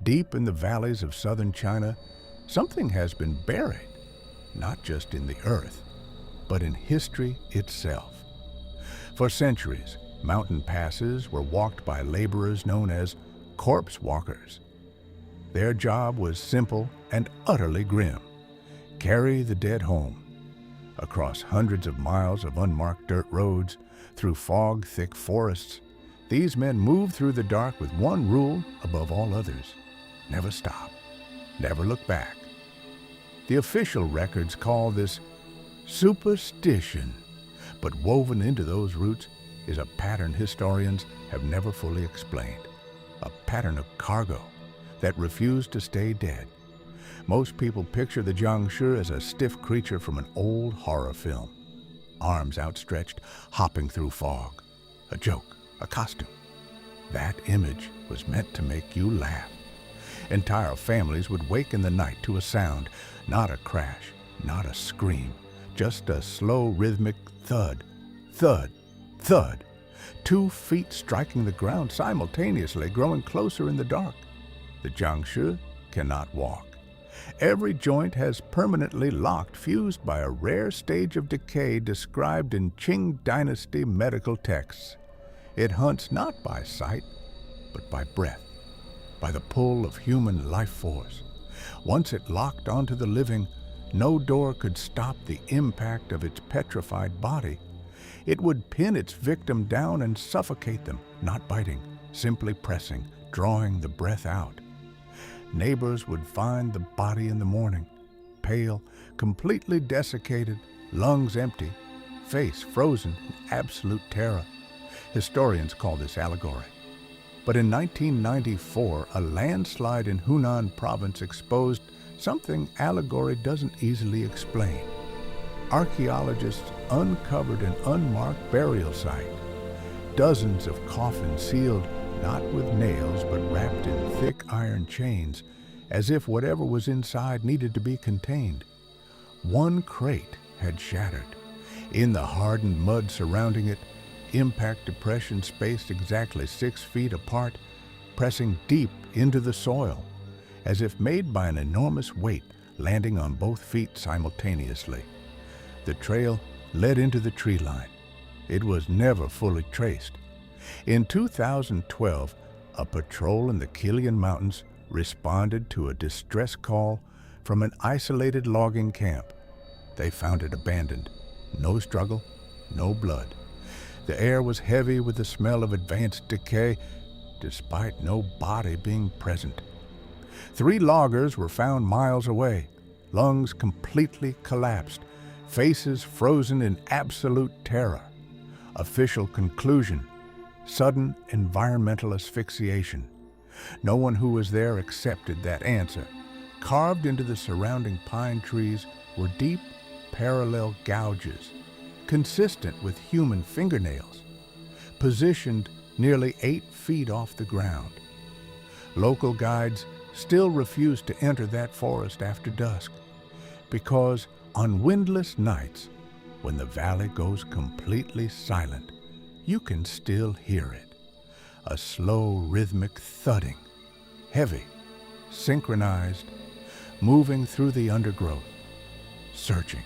Deep in the valleys of southern China, something has been buried, not just in the earth, but in history itself. For centuries, mountain passes were walked by laborers known as corpse walkers. Their job was simple and utterly grim: carry the dead home. Across hundreds of miles of unmarked dirt roads, through fog-thick forests, these men moved through the dark with one rule above all others: never stop, never look back. The official records call this superstition, but woven into those roots is a pattern historians have never fully explained, a pattern of cargo that refused to stay dead. Most people picture the Jiangshi as a stiff creature from an old horror film, arms outstretched, hopping through fog. A joke, a costume. That image was meant to make you laugh. Entire families would wake in the night to a sound, not a crash, not a scream, just a slow rhythmic thud, thud, thud. 2 feet striking the ground simultaneously, growing closer in the dark. The Jiangshi cannot walk. Every joint has permanently locked, fused by a rare stage of decay described in Qing Dynasty medical texts. It hunts not by sight, but by breath, by the pull of human life force. Once it locked onto the living, no door could stop the impact of its petrified body. It would pin its victim down and suffocate them, not biting, simply pressing, drawing the breath out. Neighbors would find the body in the morning, pale, completely desiccated, lungs empty, face frozen in absolute terror. Historians call this allegory. But in 1994, a landslide in Hunan province exposed something allegory doesn't easily explain. Archaeologists uncovered an unmarked burial site. Dozens of coffins sealed not with nails but wrapped in thick iron chains, as if whatever was inside needed to be contained. One crate had shattered. In the hardened mud surrounding it, impact depression spaced exactly 6 feet apart, pressing deep into the soil, as if made by an enormous weight landing on both feet simultaneously. The trail led into the tree line. It was never fully traced. In 2012, a patrol in the Kilian Mountains responded to a distress call from an isolated logging camp. They found it abandoned. No struggle, no blood. The air was heavy with the smell of advanced decay, despite no body being present. 3 loggers were found miles away, lungs completely collapsed, faces frozen in absolute terror. Official conclusion: sudden environmental asphyxiation. No one who was there accepted that answer. Carved into the surrounding pine trees were deep, parallel gouges, consistent with human fingernails, positioned nearly 8 feet off the ground. Local guides still refuse to enter that forest after dusk, because on windless nights, when the valley goes completely silent, you can still hear it. A slow, rhythmic thudding, heavy, synchronized, moving through the undergrowth, searching.